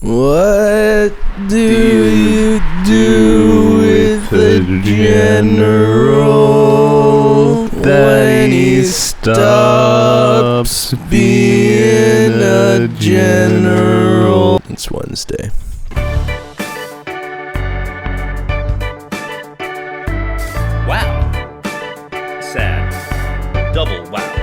What do you do with the general when he stops being a general? It's Wednesday. Wow. Sad. Double wow.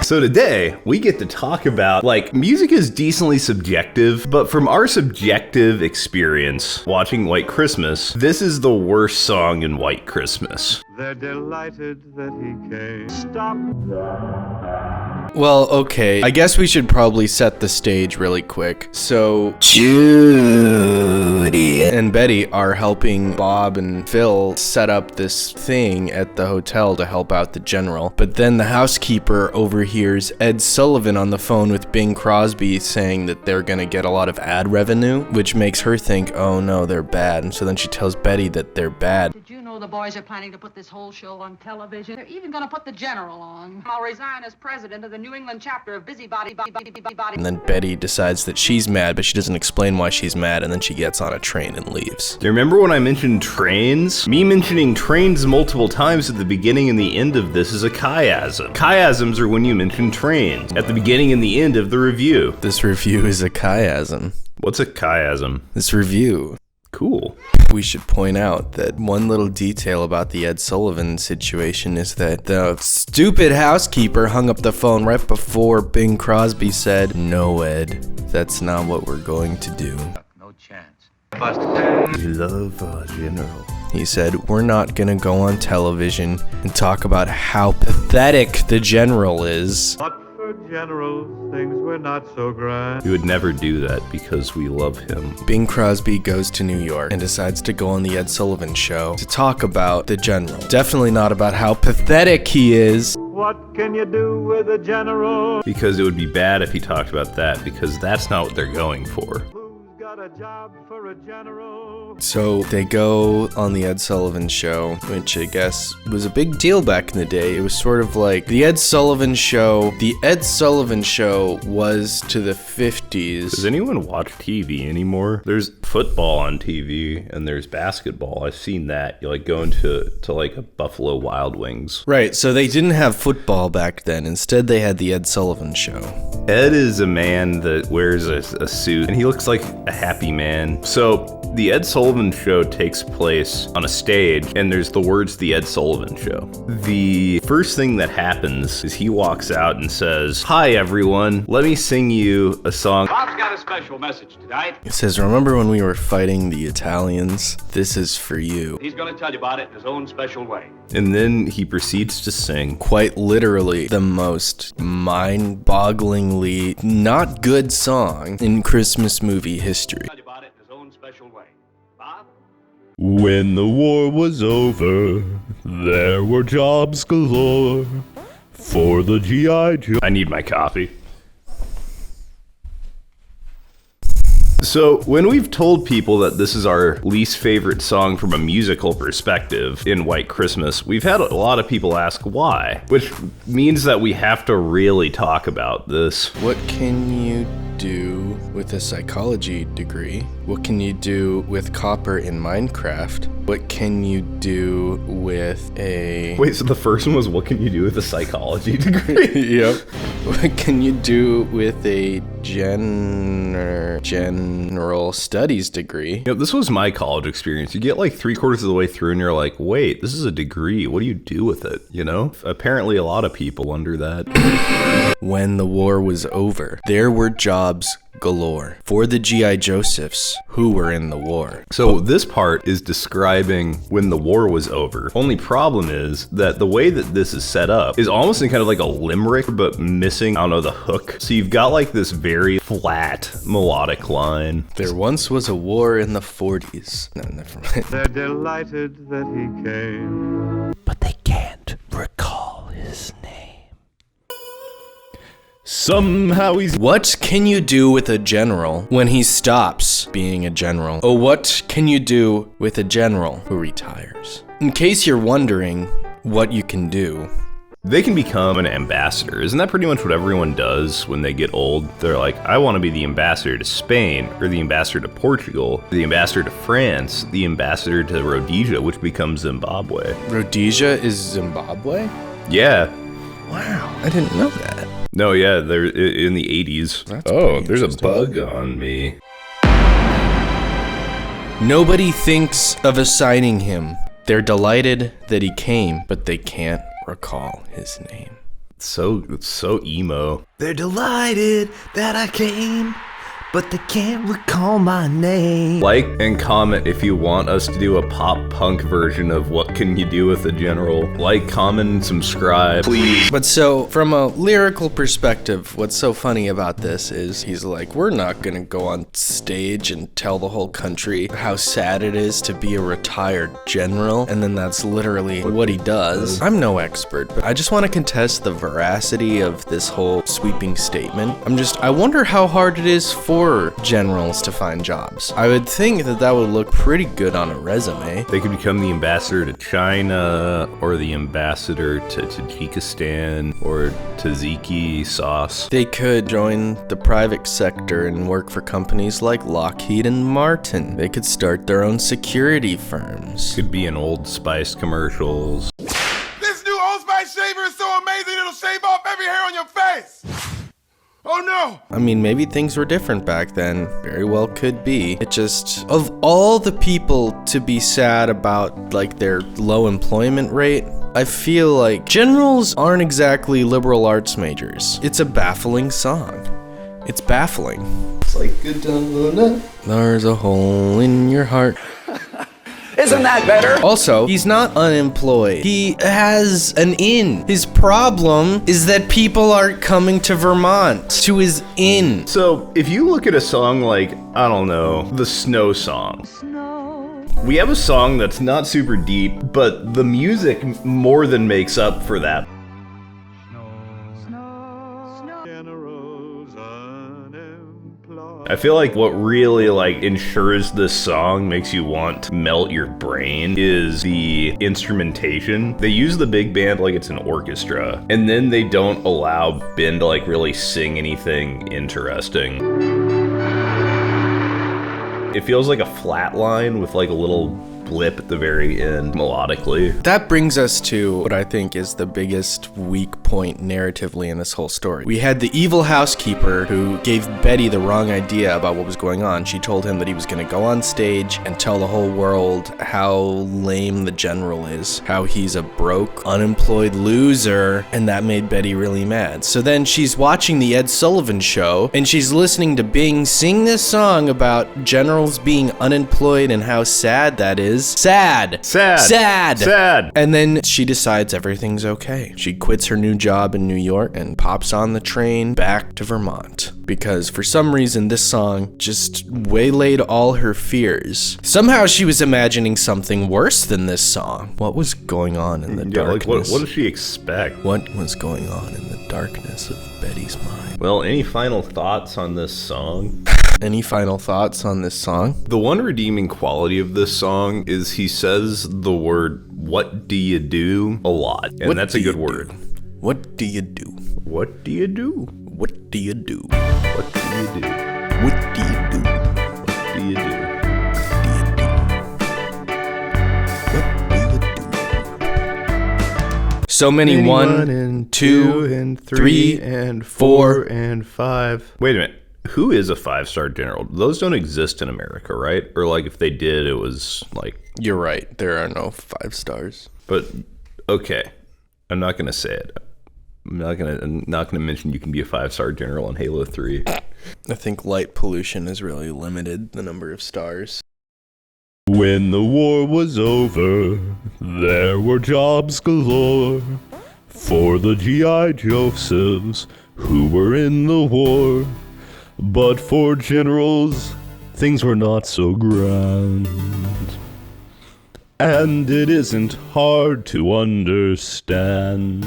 So today, we get to talk about, music is decently subjective, but from our subjective experience watching White Christmas, this is the worst song in White Christmas. They're delighted that he came. Stop. Well, okay, I guess we should probably set the stage really quick. So, Judy and Betty are helping Bob and Phil set up this thing at the hotel to help out the general. But then the housekeeper overhears Ed Sullivan on the phone with Bing Crosby saying that they're gonna get a lot of ad revenue, which makes her think, oh no, they're bad. And so then she tells Betty that they're bad. Did you know the boys are planning to put this whole show on television? They're even gonna put the general on. I'll resign as president of the New England chapter of Busybody. And then Betty decides that she's mad, but she doesn't explain why she's mad, and then she gets on a train and leaves. Do you remember when I mentioned trains? Me mentioning trains multiple times at the beginning and the end of this is a chiasm. Chiasms are when you mention trains, at the beginning and the end of the review. This review is a chiasm. What's a chiasm? This review. Cool. We should point out that one little detail about the Ed Sullivan situation is that the stupid housekeeper hung up the phone right before Bing Crosby said, "No, Ed, that's not what we're going to do." No chance. We love our general. He said, "We're not gonna go on television and talk about how pathetic the general is." But for general, things were not so grand. We would never do that because we love him. Bing Crosby goes to New York and decides to go on the Ed Sullivan Show to talk about the general. Definitely not about how pathetic he is. What can you do with a general? Because it would be bad if he talked about that, because that's not what they're going for. Who's got a job for a general? So they go on the Ed Sullivan Show, which I guess was a big deal back in the day. It was sort of like the Ed Sullivan Show. The Ed Sullivan Show was to the 50s. Does anyone watch TV anymore? There's football on TV and there's basketball. I've seen that. You going to a Buffalo Wild Wings. Right, so they didn't have football back then. Instead, they had the Ed Sullivan Show. Ed is a man that wears a suit and he looks like a happy man. So the Ed Sullivan Show takes place on a stage and there's the words "The Ed Sullivan Show." The first thing that happens is he walks out and says, "Hi everyone, let me sing you a song." Bob's got a special message tonight. It says, "Remember when we were fighting the Italians? This is for you." He's going to tell you about it in his own special way. And then he proceeds to sing. Quite literally the most mind-bogglingly not good song in Christmas movie history. Tell you about it in his own special way. Bob? When the war was over, there were jobs galore for the G.I. Joe. I need my coffee. So, when we've told people that this is our least favorite song from a musical perspective in White Christmas, we've had a lot of people ask why, which means that we have to really talk about this. What can you do with a psychology degree? What can you do with copper in Minecraft? What can you do with a... Wait, so the first one was what can you do with a psychology degree? Yep. What can you do with a general studies degree? This was my college experience. You get like 3/4 of the way through and you're like, wait, this is a degree. What do you do with it? Apparently a lot of people wonder that. When the war was over, there were jobs galore for the G.I. Josephs who were in the war. So this part is describing when the war was over. Only problem is that the way that this is set up is almost in kind of like a limerick, but missing, the hook. So you've got like this very flat melodic line. There once was a war in the 40s. No, never mind. They're delighted that he came. But they can't recall his name. Somehow he's... What can you do with a general when he stops being a general? Oh, what can you do with a general who retires? In case you're wondering what you can do, They can become an ambassador. Isn't that pretty much what everyone does when they get old? They're like, I want to be the ambassador to Spain, or the ambassador to Portugal, the ambassador to France, the ambassador to Rhodesia, which becomes Zimbabwe. Rhodesia is Zimbabwe? Yeah. Wow, I didn't know that. No, yeah, they're in the 80s. That's Oh, pretty there's a interesting. bug on me. Nobody thinks of assigning him. They're delighted that he came, but they can't recall his name. It's so emo. They're delighted that I came, but they can't recall my name. Like and comment if you want us to do a pop punk version of What Can You Do with a General. Like, comment, subscribe, please. But so, from a lyrical perspective, what's so funny about this is he's like, we're not gonna go on stage and tell the whole country how sad it is to be a retired general, and then that's literally what he does. I'm no expert, but I just want to contest the veracity of this whole sweeping statement. I wonder how hard it is for generals to find jobs. I would think that would look pretty good on a resume. They could become the ambassador to China, or the ambassador to Tajikistan, or tzatziki sauce. They could join the private sector and work for companies like Lockheed and Martin. They could start their own security firms. Could be in Old Spice commercials. This new Old Spice shaver is so amazing it'll shave off every hair on your face! Oh no! I mean, maybe things were different back then. Very well could be. It just, of all the people to be sad about, like, their low employment rate, I feel like generals aren't exactly liberal arts majors. It's a baffling song. It's baffling. It's like a donut. There's a hole in your heart. Isn't that better? Also, he's not unemployed. He has an inn. His problem is that people aren't coming to Vermont, to his inn. So, if you look at a song like, I don't know, the Snow Song. We have a song that's not super deep, but the music more than makes up for that. Generals unemployed. I feel like what really ensures this song makes you want to melt your brain is the instrumentation. They use the big band like it's an orchestra, and then they don't allow Ben to really sing anything interesting. It feels like a flat line with a little blip at the very end melodically. That brings us to what I think is the biggest weak point narratively in this whole story. We had the evil housekeeper who gave Betty the wrong idea about what was going on. She told him that he was going to go on stage and tell the whole world how lame the general is, how he's a broke, unemployed loser, and that made Betty really mad. So then she's watching the Ed Sullivan Show, and she's listening to Bing sing this song about generals being unemployed and how sad that is. Sad. And then she decides everything's okay. She quits her new job in New York and pops on the train back to Vermont. Because for some reason this song just waylaid all her fears. Somehow she was imagining something worse than this song. What was going on in the darkness? What does she expect? What was going on in the darkness of Betty's mind? Well, any final thoughts on this song? Any final thoughts on this song? The one redeeming quality of this song is he says the word, "What do you do?" a lot. And What that's a do good you word. do? What do you do? What do you do? What do you do? What do you do? What do you do? What do you do? So many one, two, and three, and 4 and 5. Wait a minute. Who is a 5-star general? Those don't exist in America, right? Or if they did, it was You're right. There are no 5 stars. But okay, I'm not gonna say it. I'm not gonna mention you can be a 5-star general in Halo 3. I think light pollution has really limited the number of stars. When the war was over, there were jobs galore for the G.I. Josephs who were in the war. But for generals, things were not so grand. And it isn't hard to understand.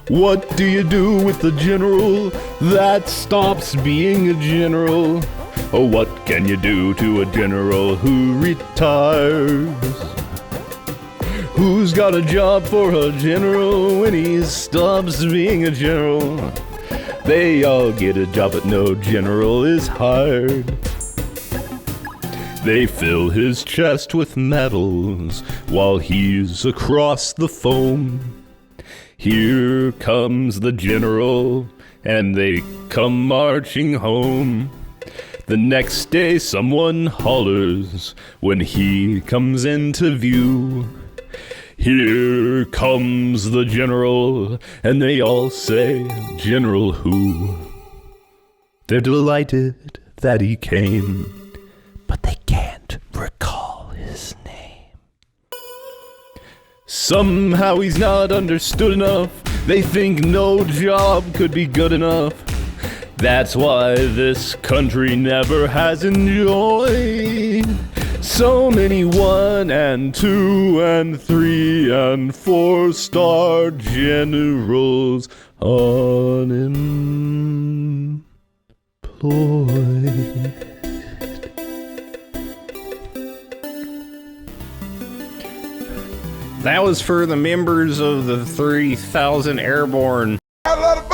What do you do with the general that stops being a general? Oh, what can you do to a general who retires? Who's got a job for a general when he stops being a general? They all get a job, but no general is hired. They fill his chest with medals while he's across the foam. Here comes the general, and they come marching home. The next day someone hollers when he comes into view. Here comes the general, and they all say, General who? They're delighted that he came, but they can't recall his name. Somehow he's not understood enough. They think no job could be good enough. That's why this country never has enjoyed so many 1 and 2 and 3 and 4-star generals unemployed. That was for the members of the 3,000 Airborne.